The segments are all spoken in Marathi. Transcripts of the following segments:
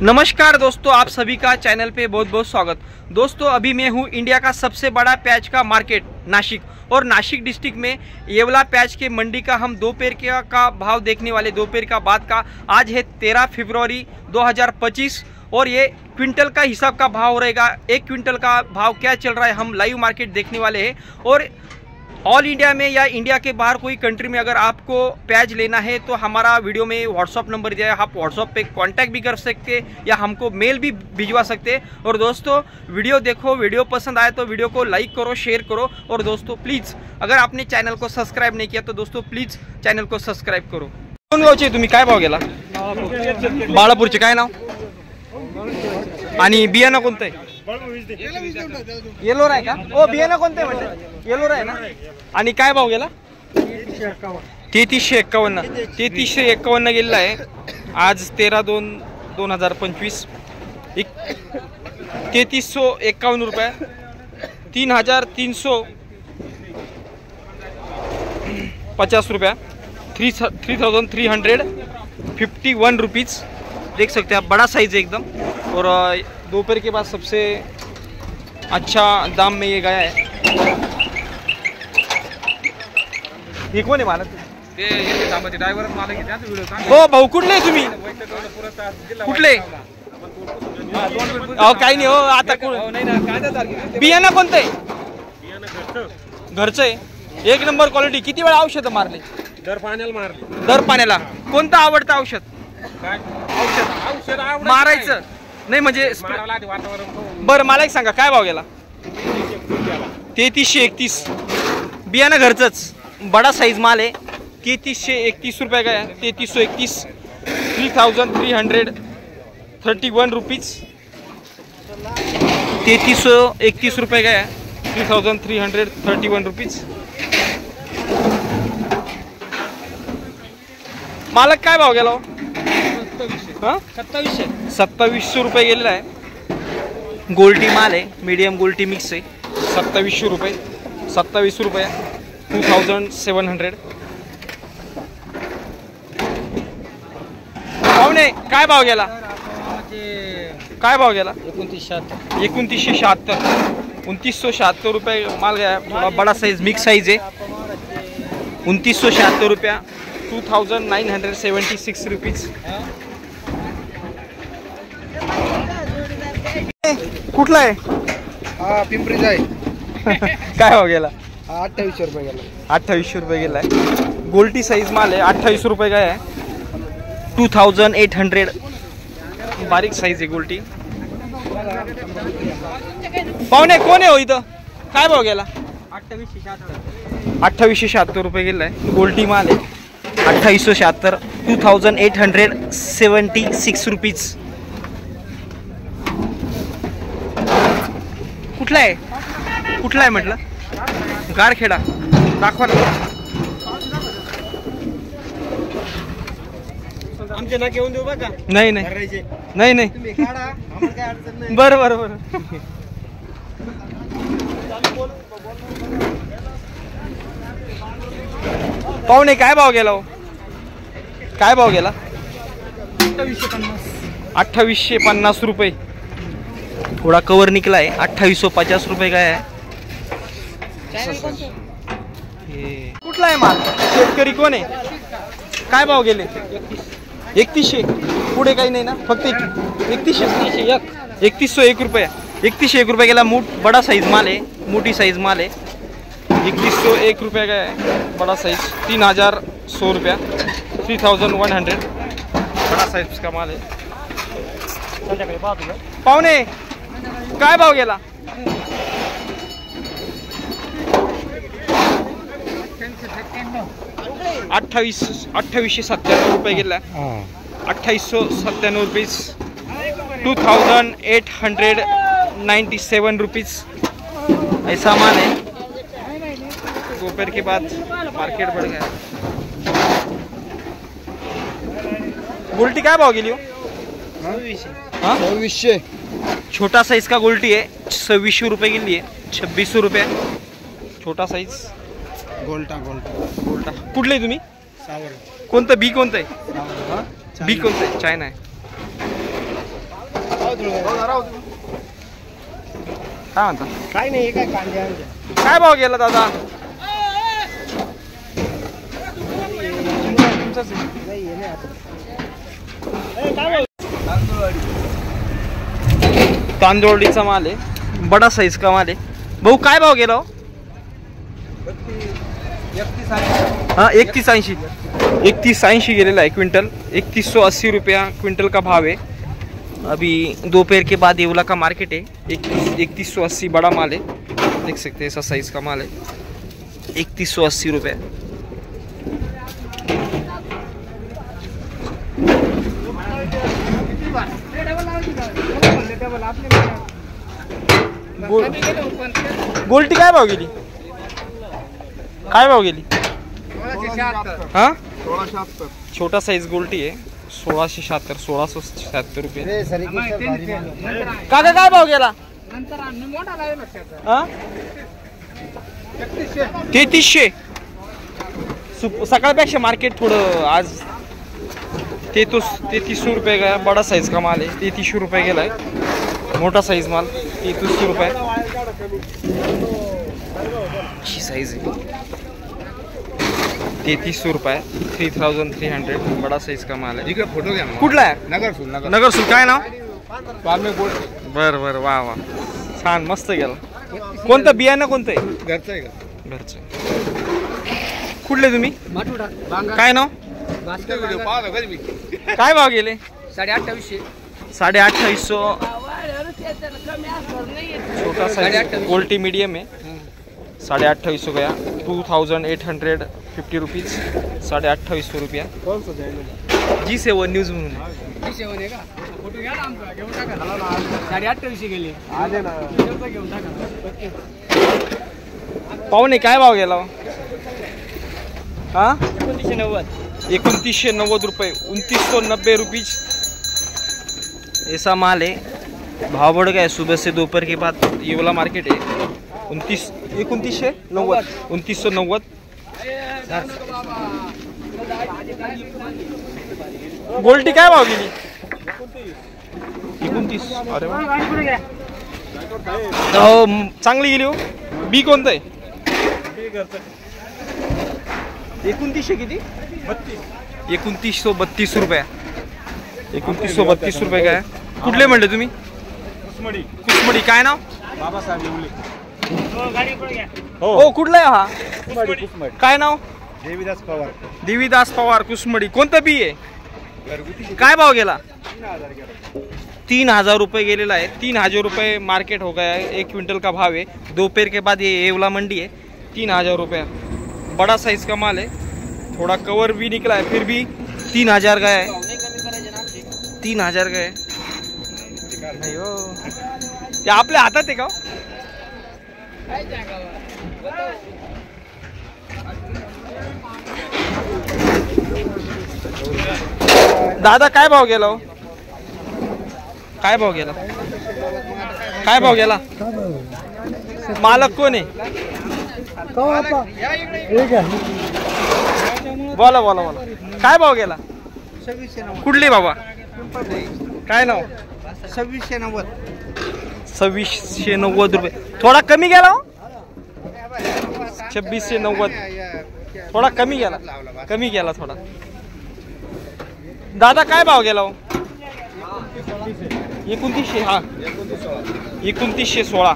नमस्कार दोस्तों, आप सभी का चैनल पे बहुत बहुत स्वागत। दोस्तों अभी मैं हूँ इंडिया का सबसे बड़ा प्याज का मार्केट नासिक, और नासिक डिस्ट्रिक्ट में ये वाला प्याज के मंडी का हम दोपहर का भाव देखने वाले। दोपहर का बाद का आज है 13 फरवरी 2025 और ये क्विंटल का हिसाब का भाव रहेगा। एक क्विंटल का भाव क्या चल रहा है हम लाइव मार्केट देखने वाले हैं। और ऑल इंडिया में या इंडिया के बाहर कोई कंट्री में अगर आपको प्याज लेना है तो हमारा वीडियो में व्हाट्सअप नंबर दिया है, आप व्हाट्सअप पे कांटेक्ट भी कर सकते हैं या हमको मेल भी भिजवा सकते हैं। और दोस्तों वीडियो देखो, वीडियो पसंद आए तो वीडियो को लाइक करो, शेयर करो। और दोस्तों प्लीज़ अगर आपने चॅनल को सबस्क्राईब नाही किया तो दोस्तों प्लीज़ चॅनल को सबस्क्राईब करो। कोण गावचे तुम्ही, काय भाव गेला? बाळापूरचे काय नाव आणि बियाणं कोणतं आहे? येलोर आहे का? ओ बियाणं कोणतं आहे म्हणजे? येलोर आहे ना? आणि काय भाव गेला? 3351 3351 गेलेला आहे आज 13/2/2025। 3351 रुपये, 3350 रुपया, 3351 रुपीज़। देख सकते हैं आप, बड़ा साइज है एकदम। और दोपहर के बाद सबसे अच्छा दाम में ये गया है। ये कोण आहे मालक? हो भाऊ, कुठले तुम्ही? कुठले? अहो काही नाही हो आता। बियाणं कोणतं आहे? घरचं आहे, एक नंबर क्वालिटी। किती वेळा औषध मारले? दर पाण्याला मारले। दर पाण्याला कोणतं आवडतं औषध? काय औषध मारायचं नाही म्हणजे वातावरण। बरं मला एक सांगा, काय भाव गेला? 3331। बियाणं घरचंच, बड़ा साइज माल है। 3331 रुपये का है। 3331, 3331 रुपीज़। 3331 रुपये का है, 3331 रुपीज़। मालक काय भाव गेला? 2700 रुपये गेलेला आहे। गोल्टी माल है, मीडियम गोल्टी मिक्स है। 2700 रुपये, 27 रुपये, 2700। पाहुणे काय भाव गेला? काय भाव गेला? 2976। 2976 रुपये माल गया। थोड़ा बड़ा साइज मिक्स साइज है। 2976 रुपया, 2976 रुपीज़। कुठला आहे? हा पिंपरीचा आहे। काय भाव गेला? 2800 रुपये गेला। 2800 रुपये गेला है। गोल्टी साइज माल है, 28 रुपये का है। 2800 बारीक साइज है गोल्टी। पाहुणे कोण आहे हो इथं? काय भाव गेला? 2876 रुपये गेला है। गोल्टी माल है, 2876, 2876 रुपीज़। कुठला आहे? कुठला आहे म्हटलं? गारखेडा दाखवा ना। आमचे ना घेऊन देऊ बघा। नाही नाही नाही नाही, बरं बरं बरं। पाहुणे काय भाव गेला हो? काय भाव गेला? 2850 रुपये। थोड़ा कवर निकला है। 2850 रुपये का है। कुठला आहे माल? शेतकरी कोण आहे? काय भाव गेले? 3100। पुढे काही नाही ना, फक्त 3101। 3101 रुपये, 3101 रुपये गेला। बड़ा साइज माल है, मोटी साइज माल है। 3101 रुपये का है बड़ा साइज। 3100 रुपया, 3100 बड़ा साइज का माल है। पाहुणे काय भाव गेला? 2897 रुपये गेला। 2897 रुपीज़, 2897 रुपीज़ ऐसा माल है। दोपहर के बाद मार्केट बढ़ गया। गोल्टी काय भाव गेली हो? 2600। छोटा साइज का गोल्टी है, 2600 रुपये के लिए। 2600 रुपये छोटा साइज गोल्टा। कुठले तुम्ही? कोणतं बी? कोणतं आहे बी? कोणतं आहे? चायना आहे। काय म्हणता? काय नाही, काय कांदे आणले. काय भाव गेला दादा? नाही, हे नाही आता. तांदूळीचा माल आहे, बडा साईज का माल आहे. भाऊ काय भाव गेला हो? 3180 3180 गेलेला है क्विंटल। 3180 रुपया क्विंटल का भाव है। अभी दोपहर के बाद येवला का मार्केट है। 3180 बड़ा माल है, देख सकते हैं ऐसा साइज का माल है। 3180 रुपये। गोल्टी काय भाव गेली? काय भाव गेली? हाँ 1676 छोटा साइज गोल्टी है 1676 1676 रुपये। काका काय भाव गेला? 3300। सकाळपेक्षा मार्केट थोडं आज 3300 रुपये गया। बड़ा साइज का माल है 3300 रुपये गेला है। मोटा साइज माल 3300 रुपये साइज है। 3300 रुपये 3300 बड़ा साइज का माल है। फोटो घ्या कुठला आहे? नगरसूल काय नाव? बर बर वा वा छान मस्त गेला। कोणतं बियाणं कोणतं आहे? घरचं आहे का? घरचं। कुठले तुम्ही? काय नाव? काय भाव गेले? 2850 2850। छोटा साइज क्वालिटी मीडियम है 2850 गया। 2850 रुपीज 2850 रुपया। G7 न्यूज म्हणून G7 आहे का? फोटो घ्या ना आमचा, घेऊन टाका। 2850 गेली। आले ना घेऊन टाका। पाहुणे काय भाव गेला? हाँ 2990 रुपये 2990 रुपीज ऐसा माल है। भाव बढ़ गया सुबह से दोपहर के बाद। ये वाला मार्केट है 2990 2990। गोल्टी काय भाव गेली? 29। अरे वा चांगली गेली हो। बी कोणतं आहे? 2900 किती? 2932 रुपये। 2932 रुपये काय? कुठले म्हणले तुम्ही? कुसमडी। काय नाव? बाबासाहेब येवले। हो कुठला आहे हा? काय नाव? देवीदास पवार। देवीदास पवार कुसमडी। कोणतं बी आहे? काय भाव गेला? 3000 रुपये गेलेला है। 3000 रुपये मार्केट हो गया है। 1 क्विंटल का भाव है। दोपहर के बाद ये येवला मंडी है। 3000 रुपये बड़ा साइज का माल है। थोड़ा कवर भी निकला है फिर भी 3000 गया है। 3000 गए नहीं हो ते आपल्या हातात आहे का? दादा काय भाव गेला हो? काय भाव गेला? काय भाव गेला? मालक कोण आहे? बोला बोला बोला। काय भाव गेला? 2690। कुठली बाबा? काय नाव? 2690। 2690 रुपये। थोडा कमी गेला हो? 2690 थोडा कमी गेला। कमी गेला थोडा। दादा काय भाव गेला हो? 2900। हा 2916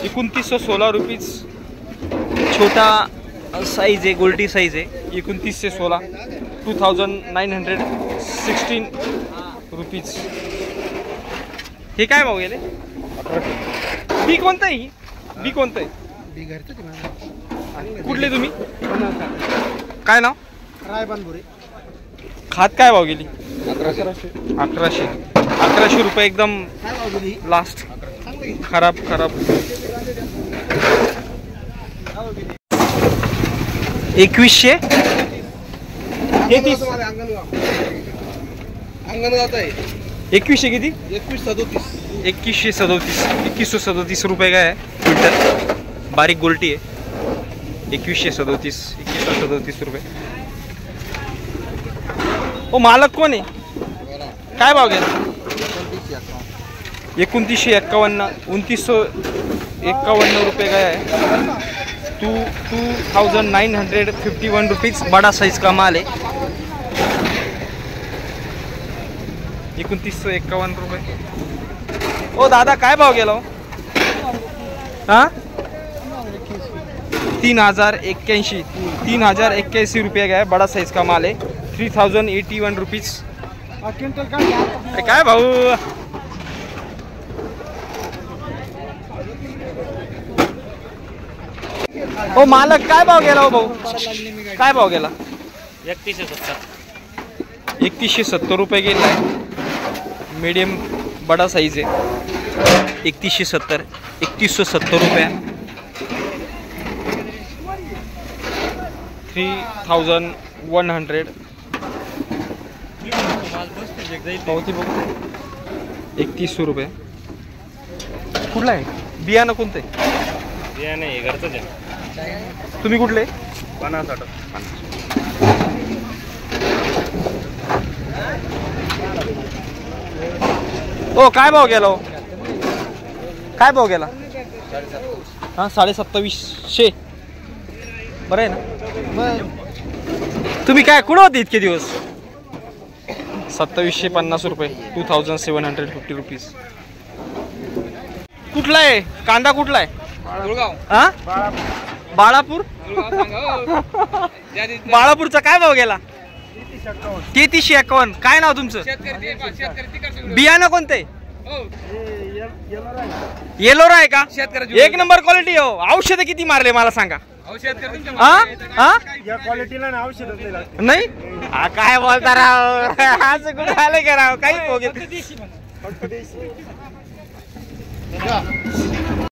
2916 रुपीज। छोटा साइज है गोल्टी साइज है। 2916 2916 रुपीज। हे काय भाव गेले? बी कोणतं आहे? बी कोणतं आहे? बी घरचं ते माझं। कुठले तुम्ही? काय नाव? रायबानपुरी। खात काय भाव गेली? 1100 1100 रुपये एकदम काय भाव गेली? लास्ट। खराब 2100 31 अंगणगाव आहे। 2100 किती? 2137 2137 रुपये का है क्विंटल। बारीक गोल्टी है 2137 रुपये। ओ मालक कोण आहे? काय भाव गेला? 2951 रुपये गया है। 2951 रुपीज बड़ा साइज का माल है। 2951 रुपये। ओ दादा काय भाव गेला हो? हाँ 3081 रुपये गया है। बड़ा साइज का माल है। 3081 रुपीज। काय भाऊ? ओ मालक काय भाव गेला हो भाऊ? काय भाव गेला? 3170 रुपये गेला है। मीडियम बड़ा साइज है। 3170 रुपये। 3100 3100 रुपये। कुठला आहे बियाणं? कोणतं आहे बियाणं? हे घरचंच आहे। तुम्ही कुठले? 50. ओ काय भाव गेला हो? काय भाव गेला? हां 2750. बरं आहे ना? तुम्ही काय कुठं होते इतके दिवस? 2750 रुपये। 2750 रुपीज। कुठला आहे कांदा? कुठला आहे? हा बाळापूर। बाळापूरचा काय भाव गेला? 3351। काय नाव तुमचं? बियाणं कोणते? येलोरा आहे का? एक नंबर क्वालिटी हो। औषध किती मारले मला सांगा? नाही काय बोलता राव? असं कुठे आले का राव? काही